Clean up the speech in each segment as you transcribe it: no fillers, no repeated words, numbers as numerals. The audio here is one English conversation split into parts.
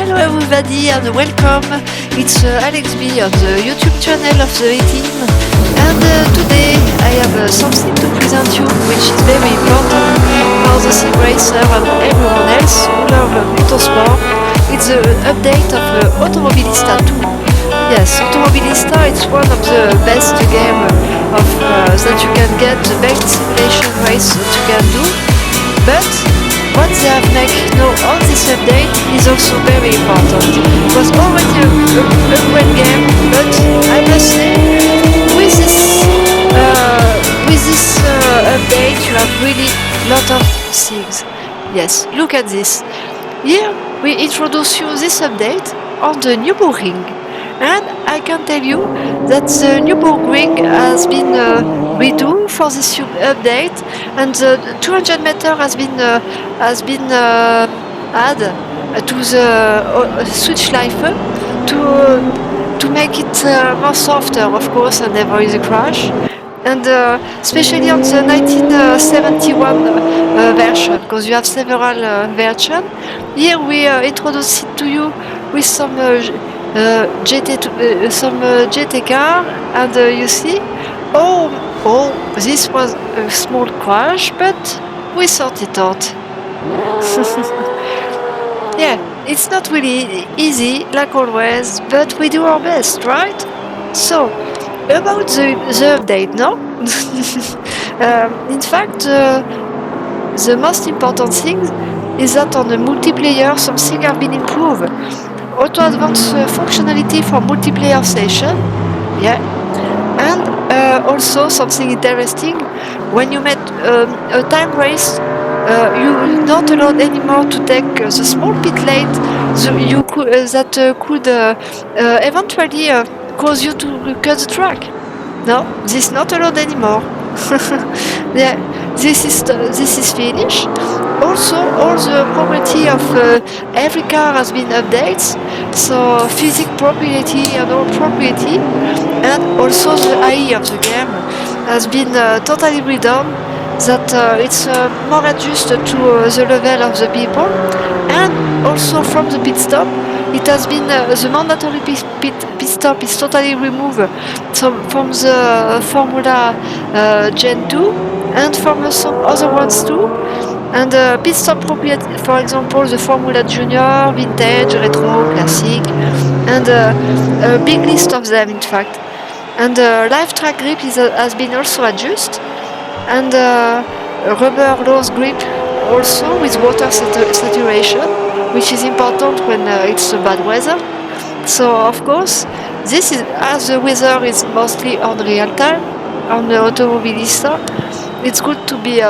Hello everybody and welcome. It's Alex B on the YouTube channel of the A-Team, and today I have something to present you which is very important for the sim racer and everyone else who love motorsport. It's the update of Automobilista 2. Yes, Automobilista is one of the best game of that you can get, the best simulation race that you can do, but what they have made now on this update is also very important. It was already a great game, but I must say, with this update, you have really lot of things. Yes, look at this. Here we introduce you this update on the Nürburgring, and I can tell you that the Nürburgring has been redo for this update, and the 200 meter has been added to the switch life to make it more softer, of course, and never is a crash. And especially on the 1971 version, because you have several versions. Here we introduce it to you with some GT car, and you see, oh, this was a small crash, but we sort it out. Yeah, it's not really easy, like always, but we do our best, right? So, about the update, no? In fact, the most important thing is that on the multiplayer, something have been improved. Auto advanced functionality for multiplayer session, yeah, and also something interesting, when you met a time race, you not allowed anymore to take the small pit lane that could eventually cause you to cut the track. No, this is not allowed anymore. Yeah, this is finished. Also, all the property of every car has been updated, so physics property and all property, and also the AI of the game has been totally redone. That it's more adjusted to the level of the people, and also from the pit stop, it has been the mandatory pit stop is totally removed. So from the Formula Gen 2 and from some other ones too. And pit stop property, for example, the Formula Junior, Vintage, Retro, Classic, and a big list of them, in fact. And live track grip has been also adjusted, and rubber loose grip also with water saturation, which is important when it's bad weather. So of course, this is, as the weather is mostly on real time on the Automobilista, it's good to be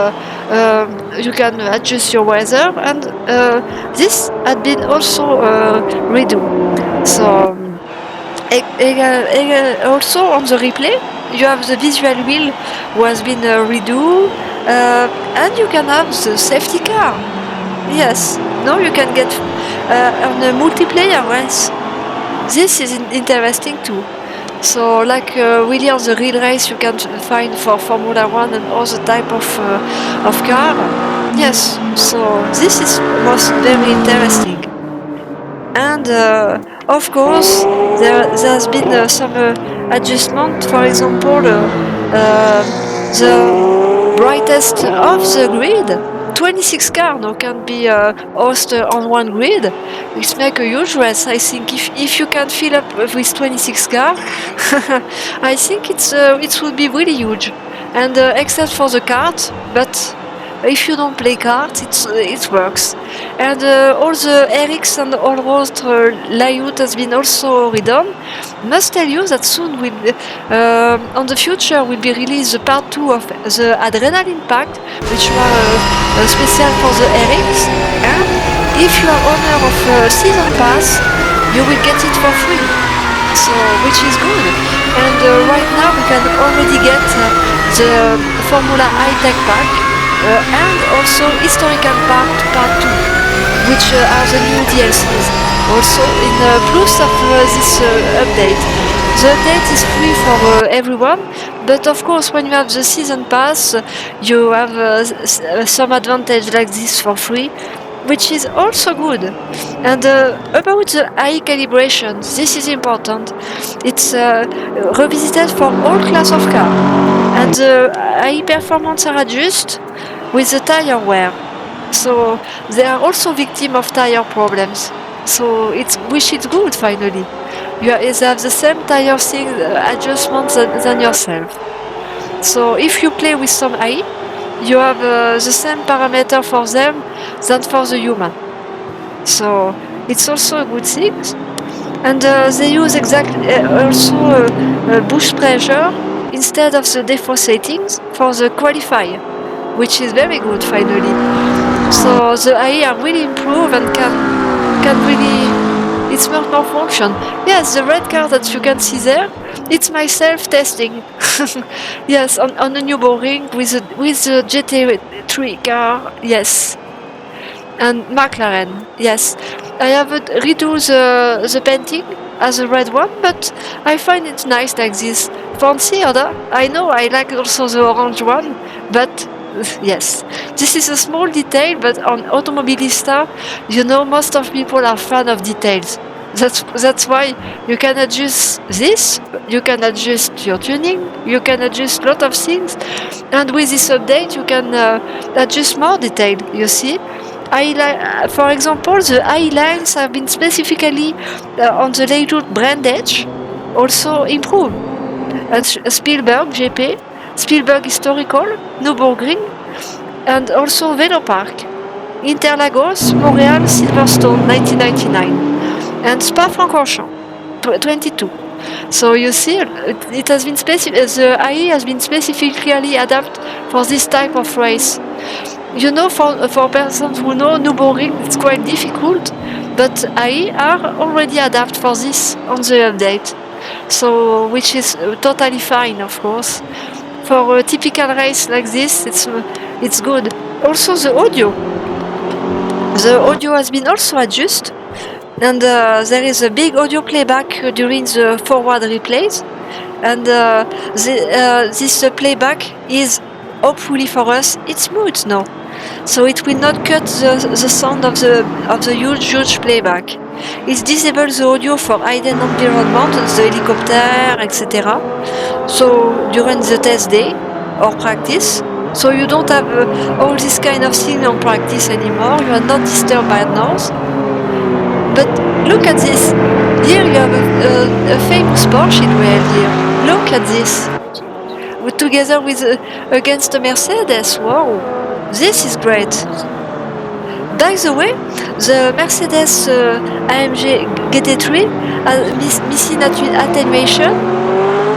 you can adjust your weather, and this had been also redo. So also on the replay, you have the visual wheel who has been redo, and you can have the safety car. Yes, now you can get on a multiplayer race. This is interesting too. So like really on the real race you can find for Formula 1 and other type of car. Yes, so this is very interesting. And of course there's been some adjustment. For example, the brightest of the grid, 26 cars now can be hosted on one grid, which make a huge race. I think if you can fill up with 26 cars, I think it would be really huge. And except for the kart, but if you don't play cards, it works. And all the RX and all road layout has been also redone. Must tell you that soon on the future will be released the part 2 of the Adrenaline Pack, which was special for the RX. And if you are owner of a season pass, you will get it for free. So, which is good. And right now we can already get the Formula High-Tech Pack, and also Historical Part 2, which are the new DLCs. Also in plus of this update. The update is free for everyone, but of course when you have the season pass, you have some advantage like this for free. which is also good. And about the AI calibration, this is important. It's revisited for all class of car, and the AI performance are adjusted with the tire wear. So they are also victim of tire problems. So which is good finally. They have the same tire thing adjustments than yourself. So if you play with some AI, you have the same parameter for them than for the human. So it's also a good thing. And they use also bush pressure instead of the default settings for the qualifier, which is very good finally. So the AI are really improved and can really it's much more function. Yes, the red car that you can see there, it's myself testing. Yes, on the Nürburgring with the GT3 car. Yes, and McLaren. Yes, I haven't redo the painting as a red one, but I find it nice like this. Fancy, or I know I like also the orange one, but yes, this is a small detail, but on Automobilista, most of people are fan of details. That's why you can adjust this, you can adjust your tuning, you can adjust a lot of things, and with this update you can adjust more detail. You see, for example, the eye lines have been specifically on the layout brand edge also improved. And Spielberg GP, Spielberg Historical, Nürburgring, and also Velo Park, Interlagos, Montreal, Silverstone, 1999, and Spa-Francorchamps, 22. So you see, it has been the AI has been specifically adapted for this type of race. For persons who know Nürburgring, it's quite difficult, but AI are already adapted for this on the update. So, which is totally fine, of course. For a typical race like this, it's good. Also, the audio has been also adjusted, and there is a big audio playback during the forward replays, and this playback is hopefully for us it's smooth now, so it will not cut the sound of the huge playback. It disables the audio for hidden environment, the helicopter, etc. So during the test day or practice, so you don't have all this kind of thing on practice anymore. You are not disturbed by noise. But look at this. Here you have a famous Porsche in real here. Look at this. Together with against a Mercedes. Wow, this is great. By the way, the Mercedes AMG GT3 missing attenuation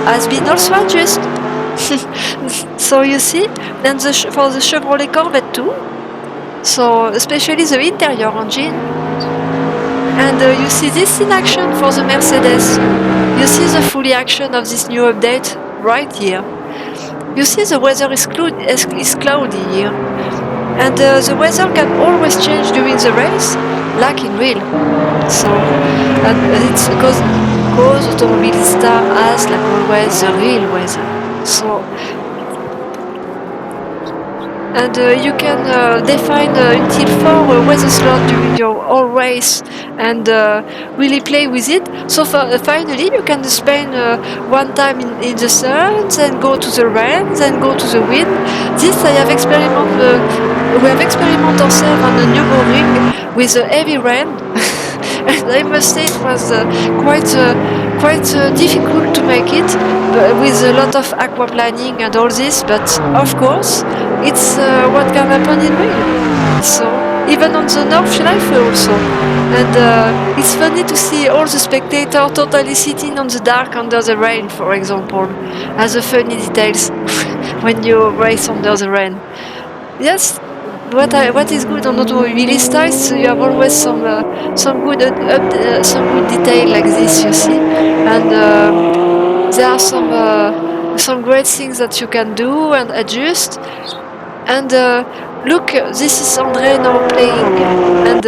has been also adjusted. So you see, and for the Chevrolet Corvette too. So especially the interior engine. And you see this in action for the Mercedes. You see the fully action of this new update right here. You see the weather is cloudy here. And the weather can always change during the race, like in real. So, and it's because Automobilista has, like always, the real weather. So, and you can define until 4 weather slots during your whole race and really play with it. So finally you can spend one time in the sun, then go to the rain, then go to the wind. This we have experimented ourselves on the Nürburgring with a heavy rain. And I must say it was quite difficult to make it, with a lot of aquaplaning and all this, but of course it's what can happen in real. So even on the North Schleife also, and it's funny to see all the spectators totally sitting on the dark under the rain, for example, as a funny details when you race under the rain. Yes, what is good on Automobilista is you have always some good some good detail like this, you see, and there are some great things that you can do and adjust. And look, this is André now playing, and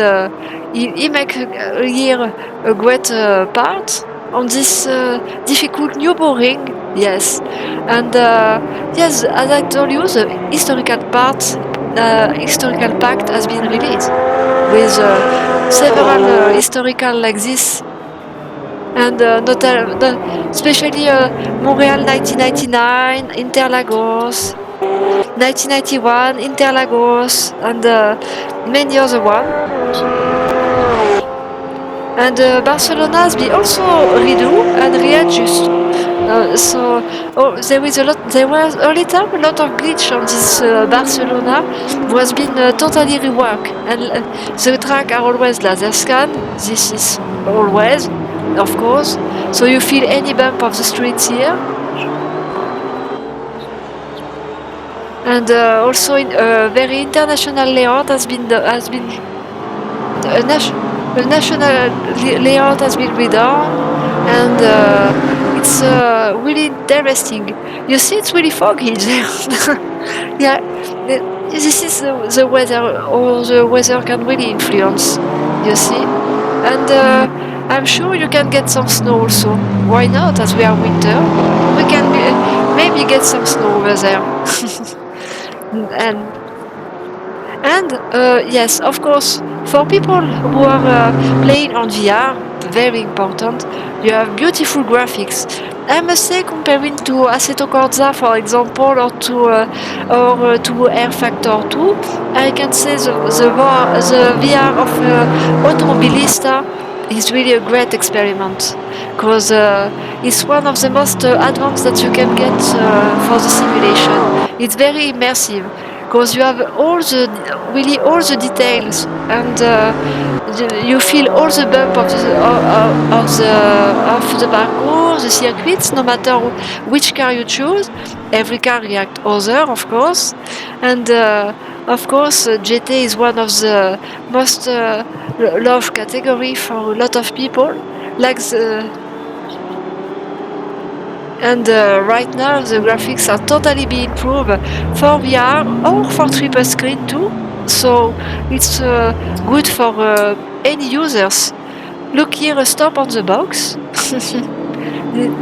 he make here a great part on this difficult Nürburgring. Yes, and yes, as I told you, the historical pact has been released. with several historical like this, and especially Montreal 1999, Interlagos 1991, Interlagos, and many other one. And Barcelona has been also redo and readjust. There was early time a lot of glitch on this Barcelona was been totally reworked, and the track are always laser scan. This is always, of course. So you feel any bump of the streets here. And also in very international layout has been a national layout has been redone, and it's really interesting. You see, it's really foggy there. Yeah, this is the weather, or the weather can really influence. You see, and I'm sure you can get some snow also. Why not? As we are winter, we can maybe get some snow over there. and yes, of course, for people who are playing on VR, very important, you have beautiful graphics. I must say, comparing to Assetto Corsa, for example, or to Air Factor 2, I can say the VR of Automobilista is really a great experiment, because it's one of the most advanced that you can get for the simulation. It's very immersive, because you have really all the details, and you feel all the bump of the parcours, the circuits, no matter which car you choose. Every car reacts other, of course, and of course GT is one of the most loved category for a lot of people, like and right now the graphics are totally being improved for VR or for triple screen too. So it's good for any users. Look here, a stop on the box.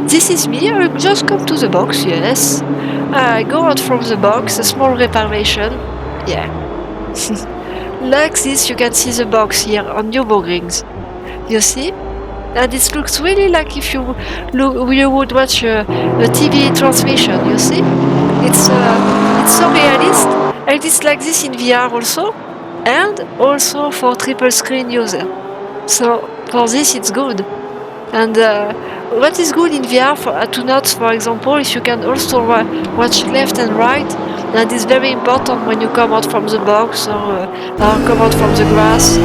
This is me. I just come to the box. Yes, I go out from the box. A small reparation. Yeah. Like this, you can see the box here on Nürburgring. You see? And it looks really like if you would watch a TV transmission. You see, it's so realist, and it's like this in VR also, and also for triple screen user. So for this, it's good. And what is good in VR to note, for example, if you can also watch left and right, and it's very important when you come out from the box or come out from the grass.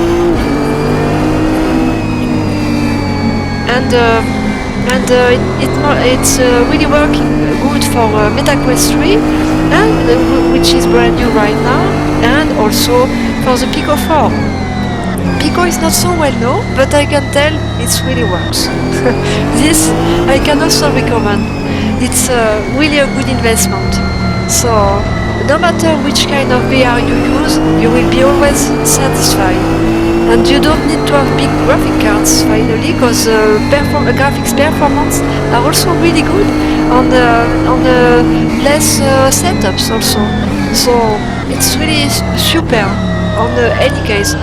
And it's really working good for MetaQuest 3, and which is brand new right now, and also for the Pico 4. Pico is not so well known, but I can tell it really works. This I can also recommend. It's really a good investment. So no matter which kind of VR you use, you will be always satisfied. And you don't need to have big graphic cards finally, because graphics performance are also really good on less setups also. So it's really super on any case.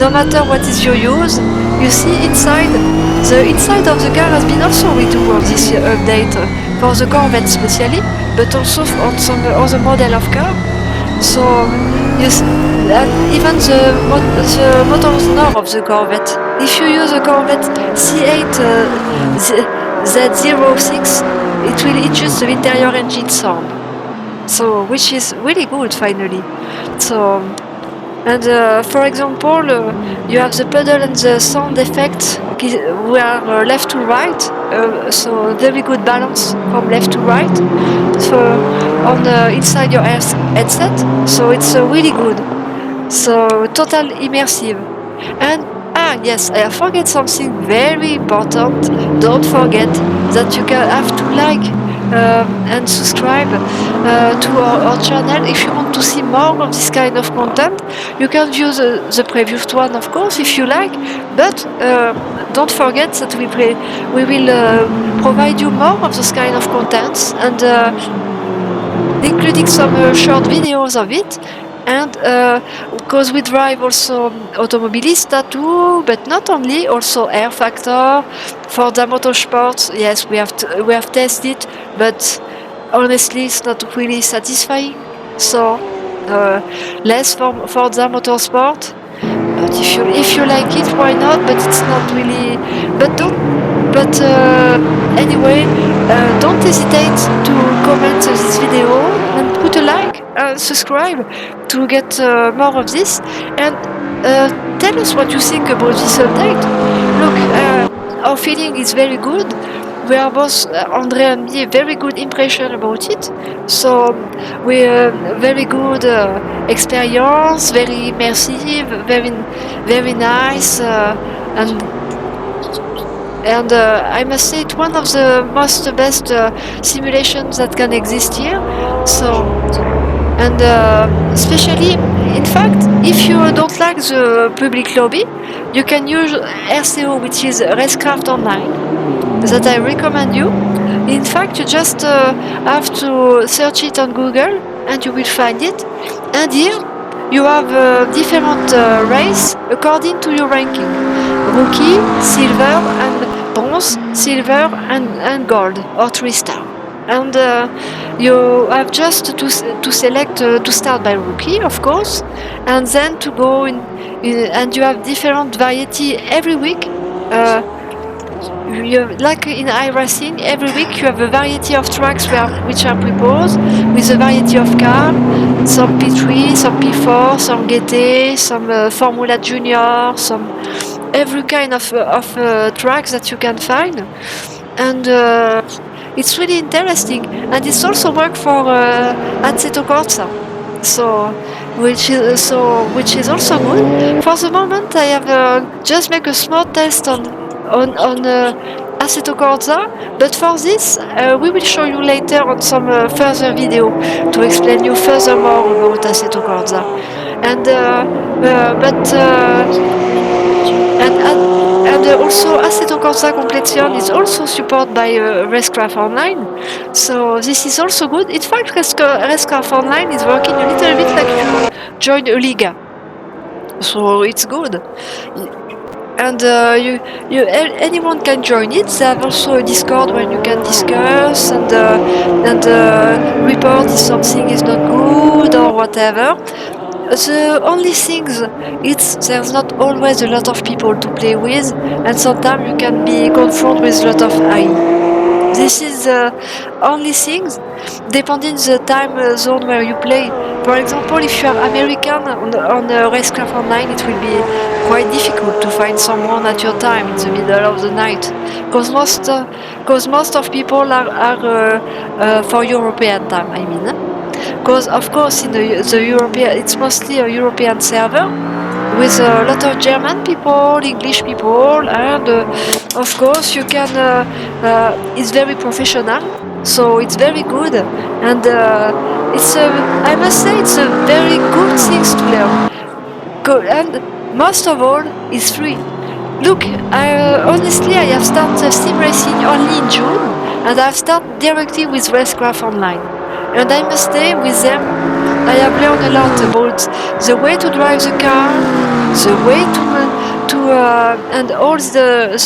No matter what is your use, you see the inside of the car has been also redone on this update for the Corvette especially, but also on some other model of car. So you see, even the motor sound of the Corvette. If you use a Corvette C8 Z06, it will adjust the interior engine sound. So which is really good finally. So. And for example, you have the pedal and the sound effect we are left to right, so very good balance from left to right. So on inside your headset, so it's really good. So total immersive. And yes, I forget something very important. Don't forget that you have to like and subscribe to our channel if you want to see more of this kind of content. You can view the previous one, of course, if you like, but don't forget that we will provide you more of this kind of contents, and including some short videos of it. And because we drive also Automobilista too, but not only, also Air Factor, Forza Motorsport. Yes, we have tested, but honestly, it's not really satisfying. So less for Forza Motorsport. But if you like it, why not? But it's not really. But don't. But anyway, don't hesitate to comment this video and put a like and subscribe to get more of this. And tell us what you think about this update. Look, our feeling is very good. We are both, Andre and me, very good impression about it. So we very good experience, very immersive, very nice, and I must say it's one of the most best simulations that can exist here. So and especially, in fact, if you don't like the public lobby, you can use RCO, which is Racecraft Online, that I recommend you. In fact, you just have to search it on Google and you will find it. And here you have different race according to your ranking: rookie, silver, and bronze, silver, and gold, or 3-star. And you have just to select to start by rookie, of course, and then to go and you have different variety every week. Like in iRacing, every week you have a variety of tracks which are proposed with a variety of cars, some P3, some P4, some GT, some Formula Junior, some every kind of tracks that you can find. And it's really interesting, and it's also work for Aceto Corsa, so which is also good. For the moment, I have just make a small test on Aceto Corsa, but for this, we will show you later on some further video to explain you furthermore about Aceto Corsa, and also Assetto Corsa Completion is also supported by racecraft online, so this is also good. In fact, racecraft online is working a little bit like you join a liga, so it's good. And anyone can join it. They have also a Discord where you can discuss and report if something is not good or whatever. The only thing is there's not always a lot of people to play with, and sometimes you can be confronted with a lot of AI. This is the only thing, depending the time zone where you play. For example, if you are American on Racecraft Online, it will be quite difficult to find someone at your time in the middle of the night, because most of people are for European time. I mean, because of course in the European, it's mostly a European server with a lot of German people, English people, and of course you can. It's very professional, so it's very good, and I must say it's a very good things to learn. And most of all, it's free. Look, honestly, I have started sim racing only in June, and I've started directly with Racecraft Online. And I must say, with them, I have learned a lot about the way to drive the car, the way and all the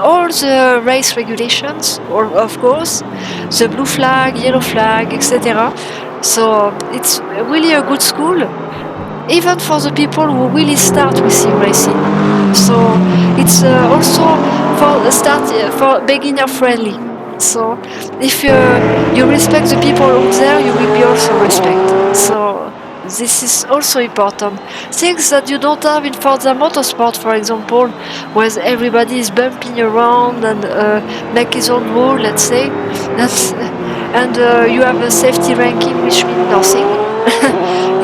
all the race regulations, or of course, the blue flag, yellow flag, etc. So it's really a good school, even for the people who really start with sim racing. So it's also for beginner friendly. So if you respect the people out there, you will be also respect. So this is also important. Things that you don't have in Forza Motorsport, for example, where everybody is bumping around and make his own rule, let's say, and you have a safety ranking, which means nothing.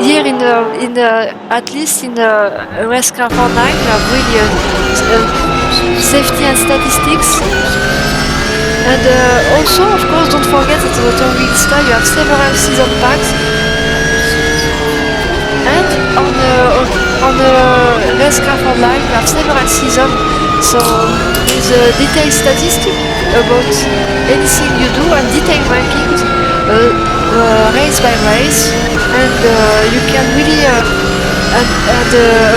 Here at least in Racecraft Online, you have really safety and statistics. And also, of course, don't forget that at Automobilista you have several season packs. And on Racecraft Online you have several seasons. So with detailed statistics about anything you do and detailed rankings race by race, and you can really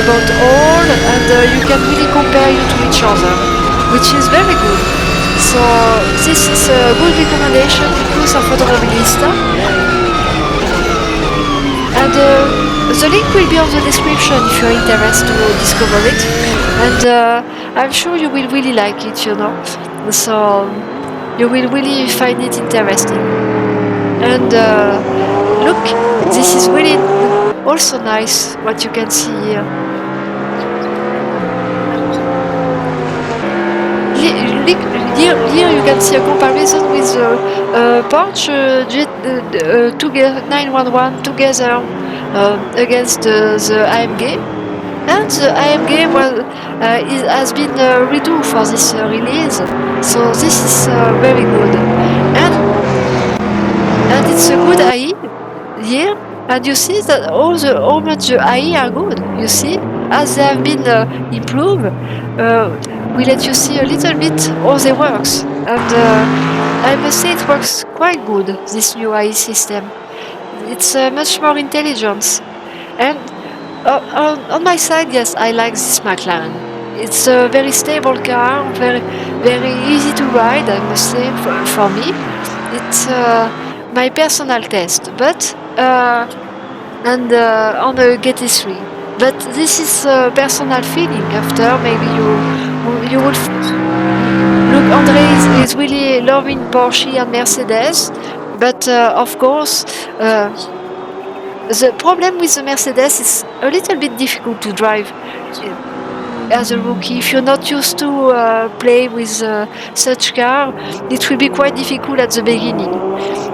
about all, and you can really compare you to each other, which is very good. So this is a good recommendation because of Automobilista, and the link will be on the description if you're interested to discover it, and I'm sure you will really like it, you know. So you will really find it interesting. And look, this is really also nice what you can see here. Here you can see a comparison with the Porsche 911 together against the AMG. And the AMG has been redo for this release, so this is very good. And it's a good AI here, and you see that how much the AI are good. You see, as they have been improved, we let you see a little bit how they works, and I must say it works quite good. This new AI system, it's much more intelligence, and on my side, yes, I like this McLaren. It's a very stable car, very easy to ride, I must say, for me. It's my personal taste, but and on a GT3. But this is a personal feeling. After maybe you would look. Andre is really loving Porsche and Mercedes, but of course. The problem with the Mercedes is a little bit difficult to drive as a rookie. If you're not used to play with such car, it will be quite difficult at the beginning.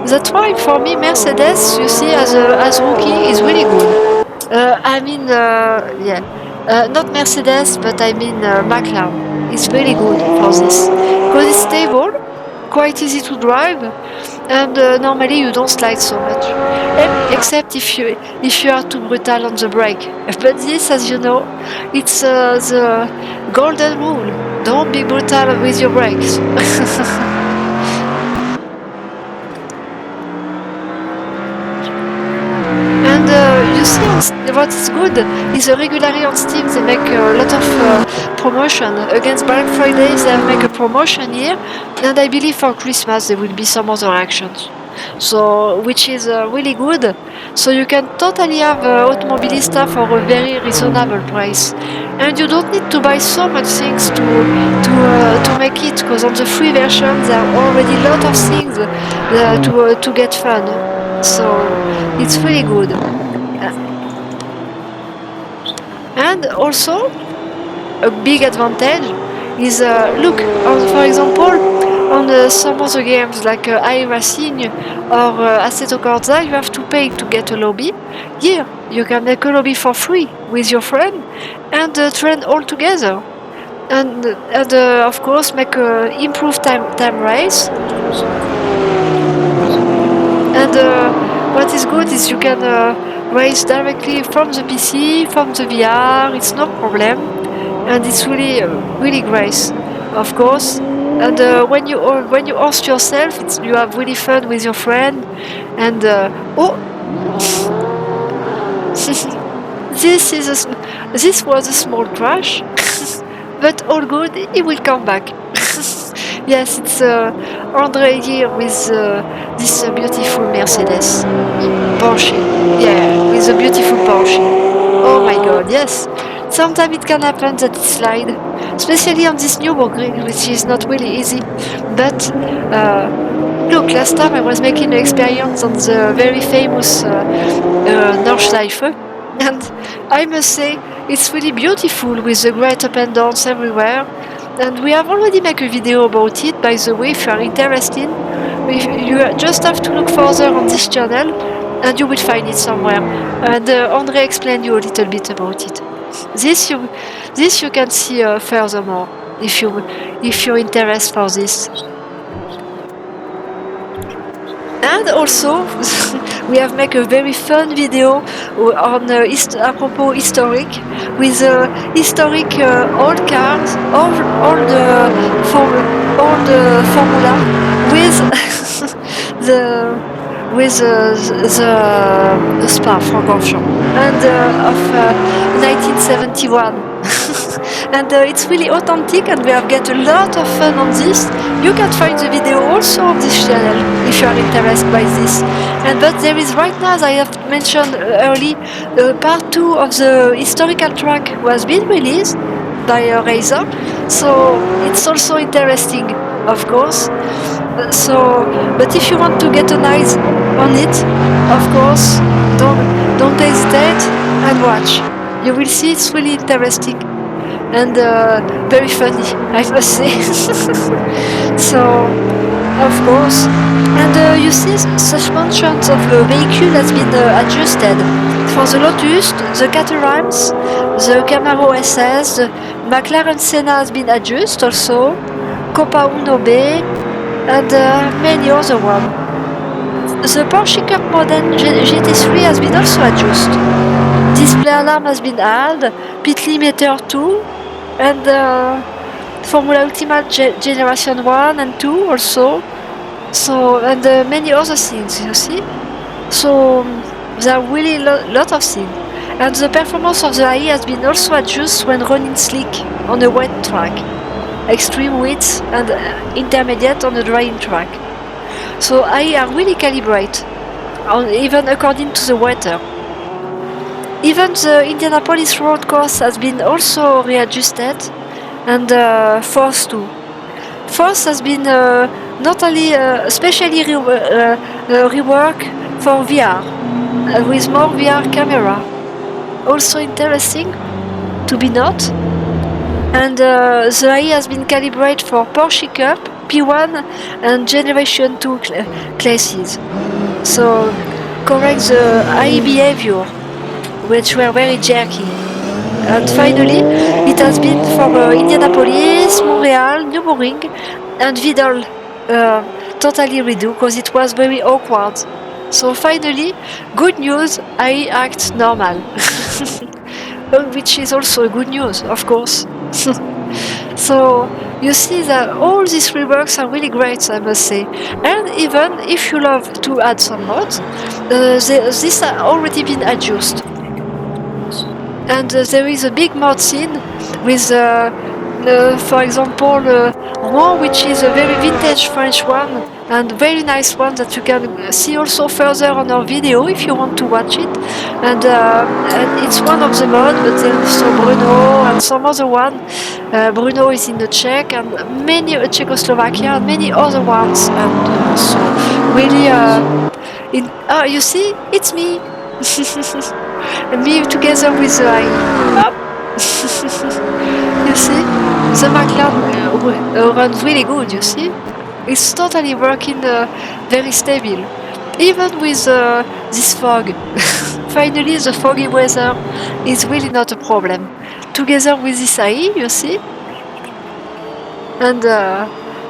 That's why for me Mercedes, you see, as rookie is really good. Not Mercedes, but I mean McLaren. It's really good for this because it's stable, quite easy to drive, and normally you don't slide so much, except if you are too brutal on the brake. But this, as you know, it's the golden rule: don't be brutal with your brakes. And you see, what is good is regularly on Steam they make a lot of promotion. Against Black Friday they have make a promotion here, and I believe for Christmas there will be some other actions. So, which is really good. So you can totally have Automobilista for a very reasonable price, and you don't need to buy so much things to make it, because on the free version there are already a lot of things to get fun. So it's really good. And also a big advantage is look, for example, on some other games like iRacing or Assetto Corsa, you have to pay to get a lobby. Here you can make a lobby for free with your friend and train all together, and of course make improved time race. And what is good is you can race directly from the PC, from the VR. It's no problem, and it's really great, of course. And when you host yourself, you have really fun with your friend. And this was a small crash, but all good. He will come back. Yes, it's Andre here with this beautiful Mercedes. Porsche. Yeah, with a beautiful Porsche. Oh my god, yes. Sometimes it can happen that it slide, especially on this Nürburgring, which is not really easy. But look, last time I was making an experience on the very famous Nordschleife, and I must say it's really beautiful with the great up and downs everywhere. And we have already made a video about it, by the way, if you are interested. You just have to look further on this channel and you will find it somewhere. And Andre explained you a little bit about it. This you can see furthermore if you're interested for this. And also, we have made a very fun video on apropos historic, with historic old cars, all the formula with the with the Spa Francorchamps and of 1971. And it's really authentic, and we have get a lot of fun on this. You can find the video also on this channel if you are interested by this. And but there is right now, as I have mentioned early, part 2 of the historical track was being released by a racer, so it's also interesting, of course. But if you want to get an eyes on it, of course, don't hesitate and watch. You will see it's really interesting and very funny, I must say. So, of course, and you see suspensions of the vehicle has been adjusted. For the Lotus, the Caterhams, the Camaro SS, the McLaren Senna has been adjusted also, Copa Uno B, and many other ones. The Porsche Cup model GT3 has been also adjusted. Display alarm has been added, pit limiter 2, and Formula Ultimate Generation 1 and 2 also. So, and many other things, you see. So, there are really lot of things. And the performance of the AI has been also adjusted when running slick on a wet track, extreme width, and intermediate on a drying track. So AI are really calibrated, even according to the weather. Even the Indianapolis road course has been also readjusted, and Force too. Force has been not only especially rework for VR, with more VR camera. Also interesting to be not. And the AI has been calibrated for Porsche Cup, P1 and Generation 2 classes. So correct the AI behavior, which were very jerky. And finally, it has been for Indianapolis, Montreal, Nürburgring, and Vidal totally redo because it was very awkward. So finally, good news, I act normal. Which is also good news, of course. So you see that all these reworks are really great, I must say. And even if you love to add some mods, this has already been adjusted. And there is a big mod scene with, for example, Rouen, which is a very vintage French one and very nice one that you can see also further on our video if you want to watch it. And it's one of the mods, but there's also Bruno and some other one. Bruno is in the Czech and many Czechoslovakia and many other ones. And so really, you see, it's me. Me together with the up. You see, the McLaren runs really good. You see, it's totally working very stable, even with this fog. Finally, the foggy weather is really not a problem. Together with this AI, you see, and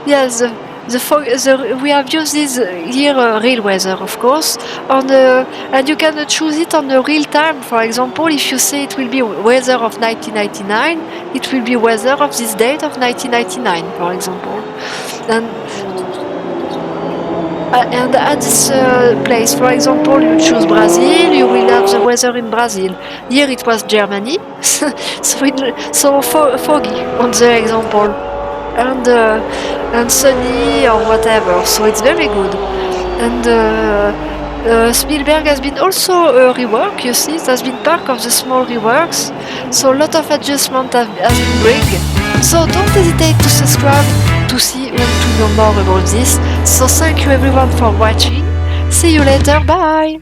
yes. We have used this here real weather, of course, and you can choose it on the real time. For example, if you say it will be weather of 1999, it will be weather of this date of 1999, for example. And at this place, for example, you choose Brazil, you will have the weather in Brazil. Here it was Germany, so foggy on the example. And sunny or whatever, so it's very good. And Spielberg has been also reworked, you see, it has been part of the small reworks, so a lot of adjustment has been bring. So don't hesitate to subscribe to see and to know more about this. So thank you everyone for watching. See you later, bye!